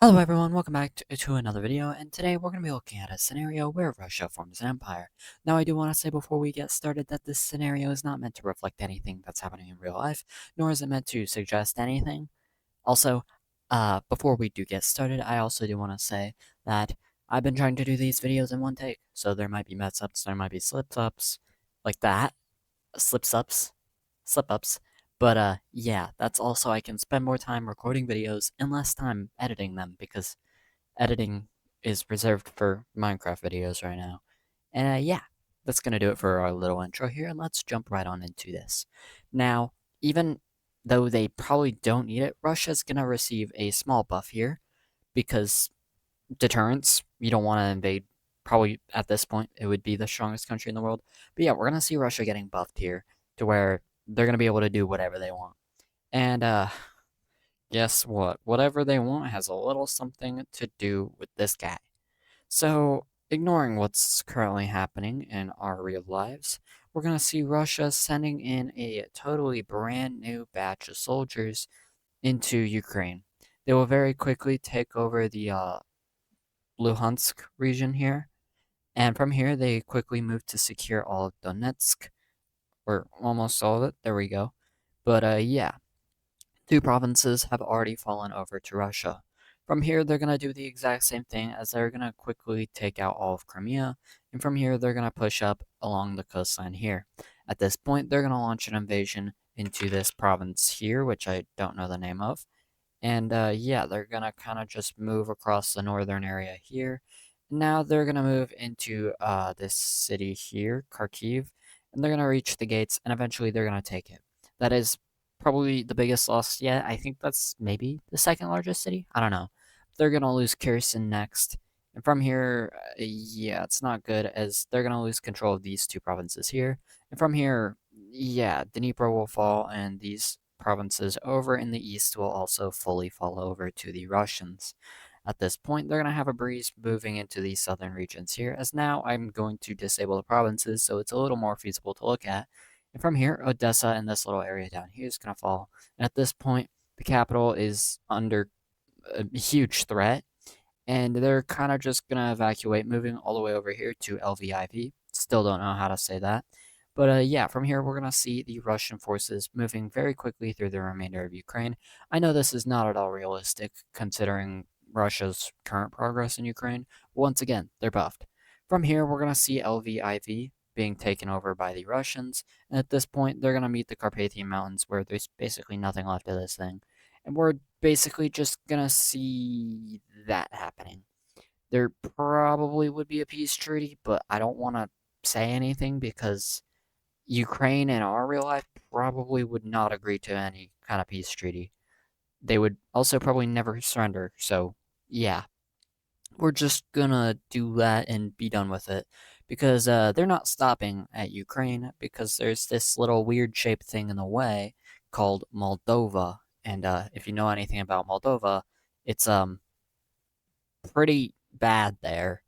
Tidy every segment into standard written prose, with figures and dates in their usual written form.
Hello everyone, welcome back to another video, and today we're going to be looking at a scenario where Russia forms an empire. Now I do want to say before we get started that this scenario is not meant to reflect anything that's happening in real life, nor is it meant to suggest anything. Also, before we do get started, I also do want to say that I've been trying to do these videos in one take, so there might be mess-ups, there might be slip-ups, like that, slip-ups, slip-ups. But yeah, that's also I can spend more time recording videos and less time editing them because editing is reserved for Minecraft videos right now. And yeah, that's going to do it for our little intro here, and let's jump right on into this. Now, even though they probably don't need it, Russia's going to receive a small buff here because deterrence, you don't want to invade. Probably at this point, it would be the strongest country in the world. But yeah, we're going to see Russia getting buffed here to where they're going to be able to do whatever they want. And guess what? Whatever they want has a little something to do with this guy. So, ignoring what's currently happening in our real lives, we're going to see Russia sending in a totally brand new batch of soldiers into Ukraine. They will very quickly take over the Luhansk region here, and from here they quickly move to secure all of Donetsk, or almost all of it. There we go. But yeah, two provinces have already fallen over to Russia. From here, they're going to do the exact same thing as they're going to quickly take out all of Crimea, and from here, they're going to push up along the coastline here. At this point, they're going to launch an invasion into this province here, which I don't know the name of. And yeah, they're going to kind of just move across the northern area here. Now they're going to move into this city here, Kharkiv, and they're going to reach the gates, and eventually they're going to take it. That is probably the biggest loss yet. I think that's maybe the second largest city. I don't know. They're going to lose Kherson next. And from here, yeah, it's not good as they're going to lose control of these two provinces here. And from here, yeah, Dnipro will fall, and these provinces over in the east will also fully fall over to the Russians. At this point, they're going to have a breeze moving into the southern regions here, as now I'm going to disable the provinces so it's a little more feasible to look at. And from here, Odessa and this little area down here is going to fall. And at this point, the capital is under a huge threat, and they're kind of just going to evacuate, moving all the way over here to Lviv. Still don't know how to say that. But yeah, from here, we're going to see the Russian forces moving very quickly through the remainder of Ukraine. I know this is not at all realistic, considering Russia's current progress in Ukraine. Once again, they're buffed. From here, we're going to see Lviv being taken over by the Russians, and at this point, they're going to meet the Carpathian Mountains, where there's basically nothing left of this thing. And we're basically just going to see that happening. There probably would be a peace treaty, but I don't want to say anything because Ukraine in our real life probably would not agree to any kind of peace treaty. They would also probably never surrender, so yeah. We're just gonna do that and be done with it. Because they're not stopping at Ukraine, because there's this little weird shaped thing in the way called Moldova. And if you know anything about Moldova, it's pretty bad there.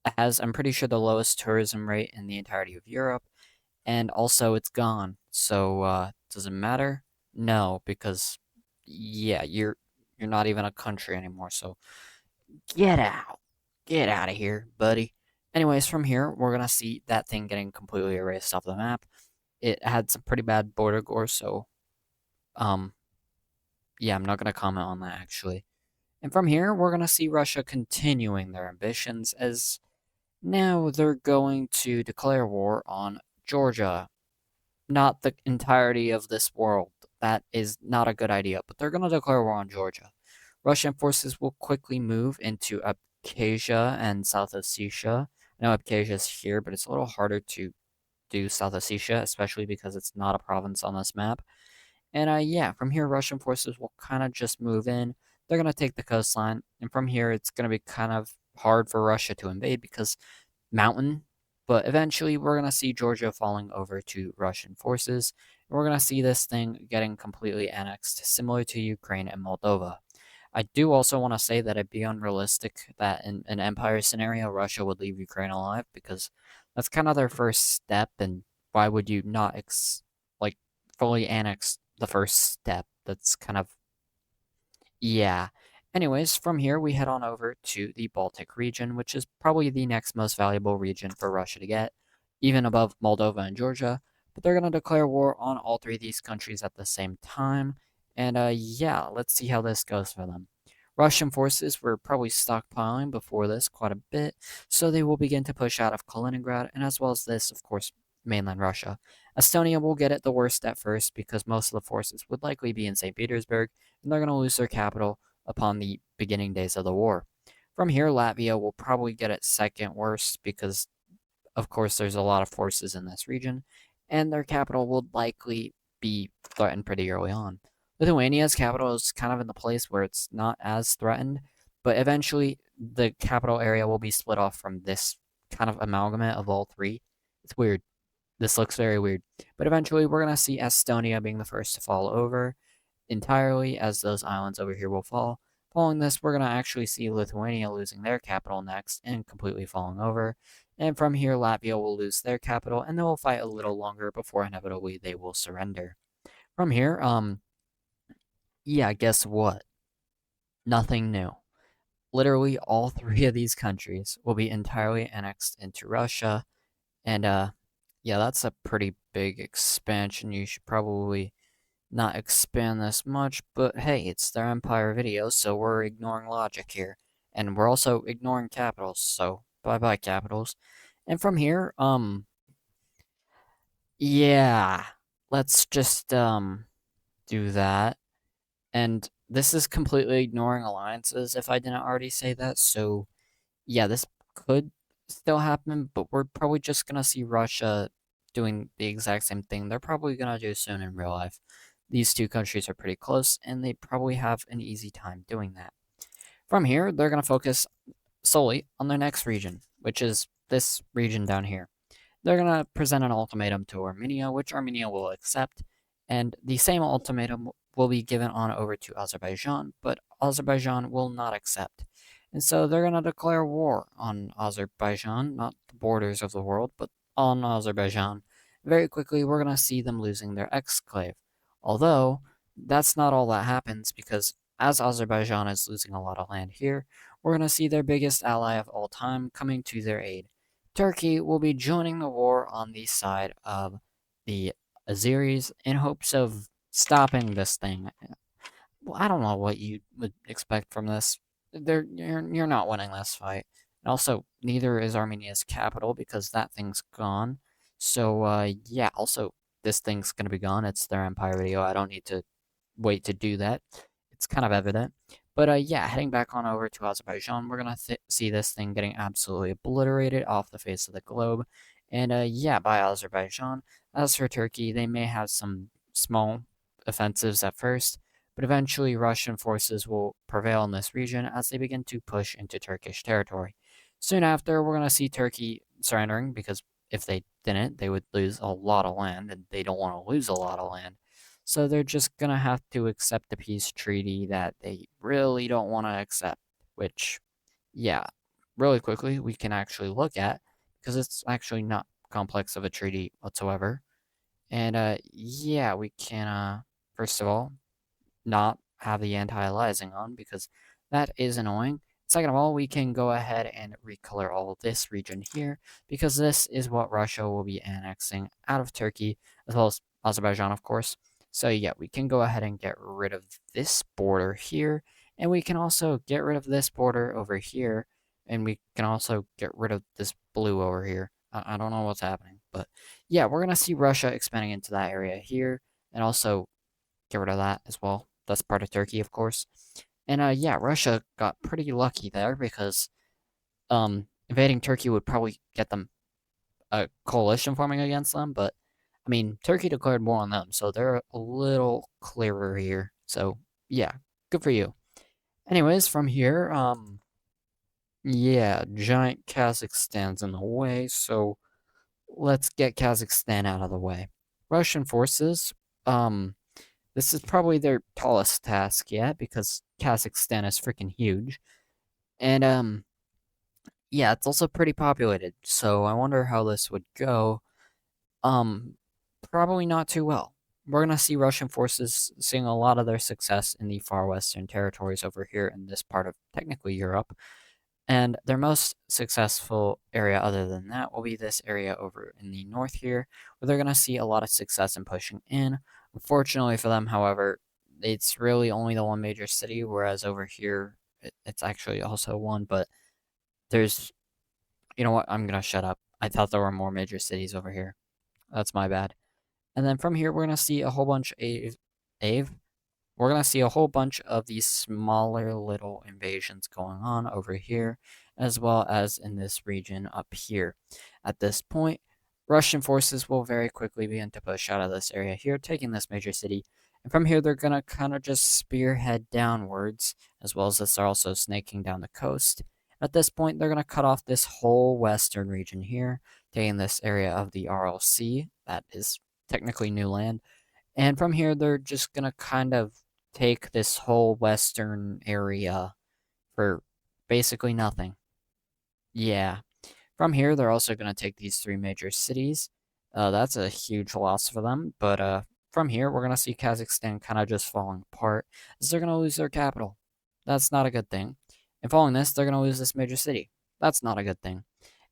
It has, I'm pretty sure, the lowest tourism rate in the entirety of Europe, and also it's gone. So does it matter? No, because yeah, you're not even a country anymore. So get out, get out of here, buddy. Anyways, from here we're gonna see that thing getting completely erased off the map. It had some pretty bad border gore, so um yeah, I'm not gonna comment on that actually. And from here we're gonna see Russia continuing their ambitions as now they're going to declare war on Georgia, not the entirety of this world. That is not a good idea, but they're going to declare war on Georgia. Russian forces will quickly move into Abkhazia and South Ossetia. I know Abkhazia is here, but it's a little harder to do South Ossetia, especially because it's not a province on this map. And yeah, from here, Russian forces will kind of just move in. They're going to take the coastline, and from here, it's going to be kind of hard for Russia to invade because mountain, but eventually we're going to see Georgia falling over to Russian forces. And we're going to see this thing getting completely annexed, similar to Ukraine and Moldova. I do also want to say that it'd be unrealistic that in an empire scenario, Russia would leave Ukraine alive because that's kind of their first step, and why would you not like fully annex the first step? That's kind of yeah. Anyways, from here we head on over to the Baltic region, which is probably the next most valuable region for Russia to get, even above Moldova and Georgia. But they're going to declare war on all three of these countries at the same time. And yeah, let's see how this goes for them. Russian forces were probably stockpiling before this quite a bit, so they will begin to push out of Kaliningrad, and as well as this, of course, mainland Russia. Estonia will get it the worst at first because most of the forces would likely be in St. Petersburg, and they're going to lose their capital upon the beginning days of the war. From here, Latvia will probably get it second worst because, of course, there's a lot of forces in this region, and their capital will likely be threatened pretty early on. Lithuania's capital is kind of in the place where it's not as threatened, but eventually the capital area will be split off from this kind of amalgamate of all three. It's weird. This looks very weird. But eventually we're going to see Estonia being the first to fall over entirely, as those islands over here will fall. Following this, we're going to actually see Lithuania losing their capital next and completely falling over. And from here, Latvia will lose their capital, and they will fight a little longer before inevitably they will surrender. From here, yeah, guess what? Nothing new. Literally all three of these countries will be entirely annexed into Russia, and yeah, that's a pretty big expansion. You should probably not expand this much, but hey, it's their Empire video, so we're ignoring logic here. And we're also ignoring capitals, so bye-bye capitals. And from here, yeah, let's just, do that. And this is completely ignoring alliances, if I didn't already say that, so yeah, this could still happen, but we're probably just gonna see Russia doing the exact same thing they're probably gonna do soon in real life. These two countries are pretty close, and they probably have an easy time doing that. From here, they're gonna focus solely on their next region, which is this region down here. They're going to present an ultimatum to Armenia, which Armenia will accept, and the same ultimatum will be given on over to Azerbaijan, but Azerbaijan will not accept. And so they're going to declare war on Azerbaijan, not the borders of the world, but on Azerbaijan. Very quickly, we're going to see them losing their exclave. Although, that's not all that happens, because as Azerbaijan is losing a lot of land here, we're going to see their biggest ally of all time coming to their aid. Turkey will be joining the war on the side of the Azeris in hopes of stopping this thing. Well, I don't know what you would expect from this. You're not winning this fight. And also, neither is Armenia's capital because that thing's gone. So, yeah, also, this thing's gonna be gone. It's their Empire video. I don't need to wait to do that. It's kind of evident. But yeah, heading back on over to Azerbaijan, we're going to see this thing getting absolutely obliterated off the face of the globe. And yeah, by Azerbaijan. As for Turkey, they may have some small offensives at first, but eventually Russian forces will prevail in this region as they begin to push into Turkish territory. Soon after, we're going to see Turkey surrendering because if they didn't, they would lose a lot of land, and they don't want to lose a lot of land. So they're just gonna have to accept the peace treaty that they really don't want to accept, which, yeah, really quickly we can actually look at because it's actually not complex of a treaty whatsoever. And yeah, we can first of all not have the anti-aliasing on because that is annoying. Second of all, we can go ahead and recolor all of this region here because this is what Russia will be annexing out of Turkey, as well as Azerbaijan, of course. So yeah, we can go ahead and get rid of this border here, and we can also get rid of this border over here, and we can also get rid of this blue over here. I don't know what's happening, but yeah, we're going to see Russia expanding into that area here, and also get rid of that as well. That's part of Turkey, of course. And yeah, Russia got pretty lucky there because invading Turkey would probably get them a coalition forming against them, but I mean, Turkey declared war on them, so they're a little clearer here. So yeah, good for you. Anyways, from here, yeah, giant Kazakhstan's in the way, so let's get Kazakhstan out of the way. Russian forces, this is probably their tallest task yet because Kazakhstan is freaking huge. And yeah, it's also pretty populated. So I wonder how this would go. Um Probably not too well. we're going to see Russian forces seeing a lot of their success in the far western territories over here in this part of technically Europe. And their most successful area other than that will be this area over in the north here, where they're going to see a lot of success in pushing in. Unfortunately for them, however, it's really only the one major city, whereas over here, it's actually also one, but there's, you know what, I'm going to shut up. I thought there were more major cities over here. That's my bad. And then from here, we're going to see a whole bunch of Ave. We're going to see a whole bunch of these smaller little invasions going on over here, as well as in this region up here. At this point, Russian forces will very quickly begin to push out of this area here, taking this major city. And from here, they're going to kind of just spearhead downwards, as well as this are also snaking down the coast. At this point, they're going to cut off this whole western region here, taking this area of the RLC, that is technically new land. And from here, they're just going to kind of take this whole western area for basically nothing. Yeah. From here, they're also going to take these three major cities. That's a huge loss for them. But from here, we're going to see Kazakhstan kind of just falling apart as they're going to lose their capital. That's not a good thing. And following this, they're going to lose this major city. That's not a good thing.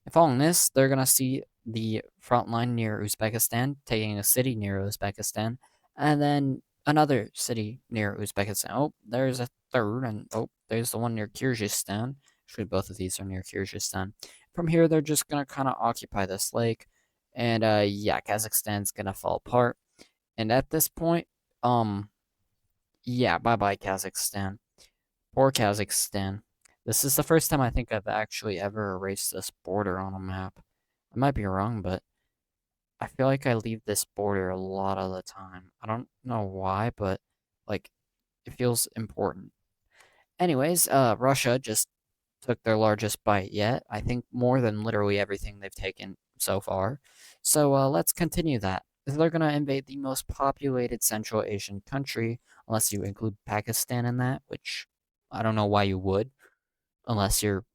And following this, they're going to see the front line near Uzbekistan, taking a city near Uzbekistan, and then another city near Uzbekistan. Oh, there's a third, and oh, there's the one near Kyrgyzstan. Actually, both of these are near Kyrgyzstan. From here, they're just going to kind of occupy this lake, and yeah, Kazakhstan's going to fall apart. And at this point, yeah, bye-bye, Kazakhstan. Poor Kazakhstan. This is the first time I think I've actually ever erased this border on a map. I might be wrong, but I feel like I leave this border a lot of the time. I don't know why, but like it feels important. Anyways, Russia just took their largest bite yet. I think more than literally everything they've taken so far. So let's continue that. They're going to invade the most populated Central Asian country, unless you include Pakistan in that, which I don't know why you would, unless you're,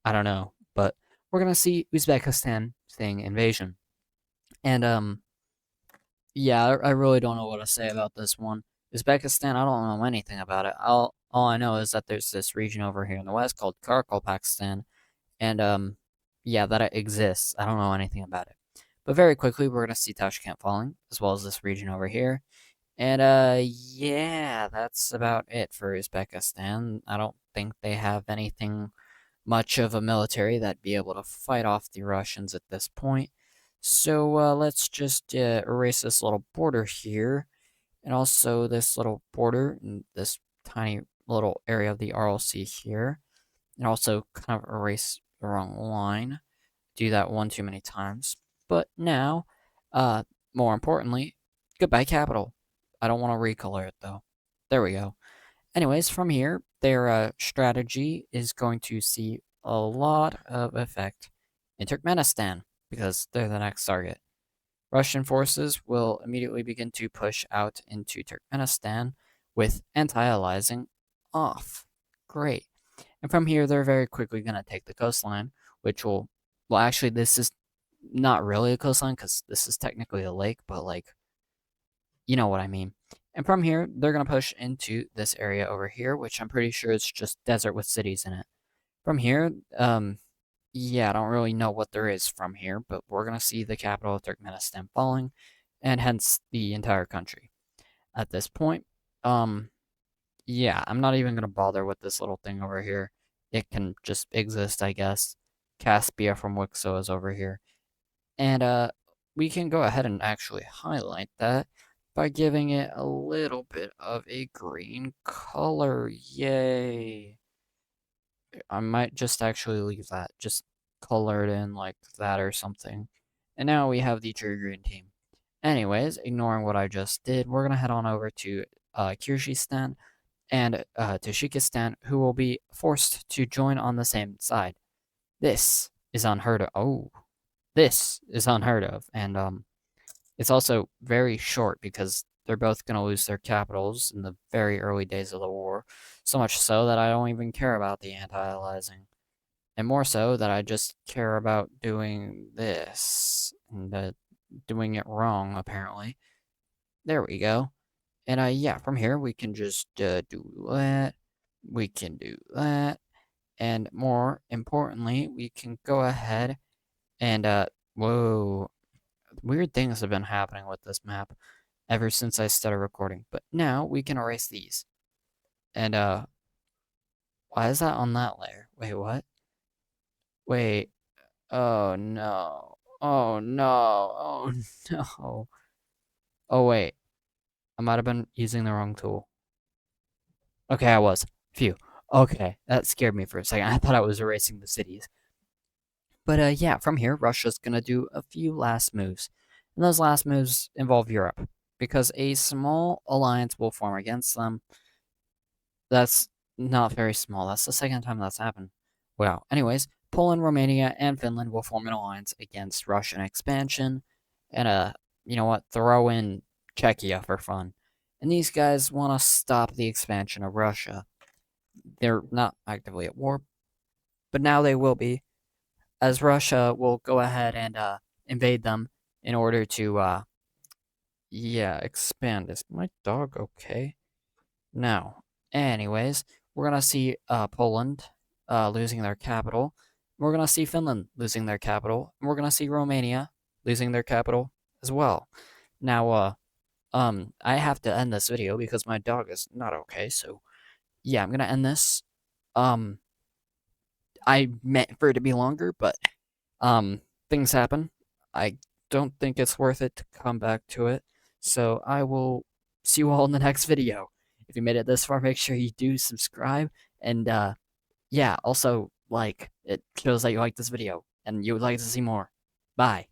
I don't know. But we're going to see Uzbekistan thing invasion. And yeah, I really don't know what to say about this one. Uzbekistan, I don't know anything about it. All I know is that there's this region over here in the west called Pakistan, and yeah, that it exists. I don't know anything about it. But very quickly, we're gonna see Tashkent falling, as well as this region over here. And yeah, that's about it for Uzbekistan. I don't think they have anything much of a military that'd be able to fight off the Russians at this point. So let's just erase this little border here, and also this little border and this tiny little area of the RLC here, and also kind of erase the wrong line. Do that one too many times. But now, uh, more importantly, goodbye capital. I don't want to recolor it though. There we go. Anyways, from here, their strategy is going to see a lot of effect in Turkmenistan because they're the next target. Russian forces will immediately begin to push out into Turkmenistan with anti-aliasing off. Great. And from here, they're very quickly going to take the coastline, which will, well, actually, this is not really a coastline because this is technically a lake, but like, you know what I mean. And from here, they're going to push into this area over here, which I'm pretty sure is just desert with cities in it. From here, yeah, I don't really know what there is from here, but we're going to see the capital of Turkmenistan falling, and hence the entire country. At this point, yeah, I'm not even going to bother with this little thing over here. It can just exist, I guess. Caspia from Wixo is over here. And we can go ahead and actually highlight that by giving it a little bit of a green color. Yay. I might just actually leave that, just color it in like that or something. And now we have the True Green team. Anyways, ignoring what I just did, we're going to head on over to Kyrgyzstan and Tajikistan, who will be forced to join on the same side. This is unheard of. Oh, this is unheard of. And it's also very short because they're both going to lose their capitals in the very early days of the war. So much so that I don't even care about the anti-aliasing. And more so that I just care about doing this. And doing it wrong, apparently. There we go. And yeah, from here we can just do that. We can do that. And more importantly, we can go ahead and whoa, weird things have been happening with this map ever since I started recording. But now we can erase these. And why is that on that layer? Wait, what? Wait. Oh no. Oh no. Oh no. Oh wait. I might have been using the wrong tool. Okay, I was. Phew. Okay, that scared me for a second. I thought I was erasing the cities. But yeah, from here, Russia's gonna do a few last moves. And those last moves involve Europe. Because a small alliance will form against them. That's not very small. That's the second time that's happened. Well, anyways, Poland, Romania, and Finland will form an alliance against Russian expansion. And you know what? Throw in Czechia for fun. And these guys want to stop the expansion of Russia. They're not actively at war, but now they will be, as Russia will go ahead and invade them in order to yeah, expand. Is my dog okay? Now, anyways, we're gonna see Poland losing their capital. We're gonna see Finland losing their capital. And we're gonna see Romania losing their capital as well. Now, I have to end this video because my dog is not okay. So, yeah, I'm gonna end this. Um, I meant for it to be longer, but things happen. I don't think it's worth it to come back to it. So I will see you all in the next video. If you made it this far, make sure you do subscribe. And yeah, also, like, it shows that you like this video and you would like to see more. Bye.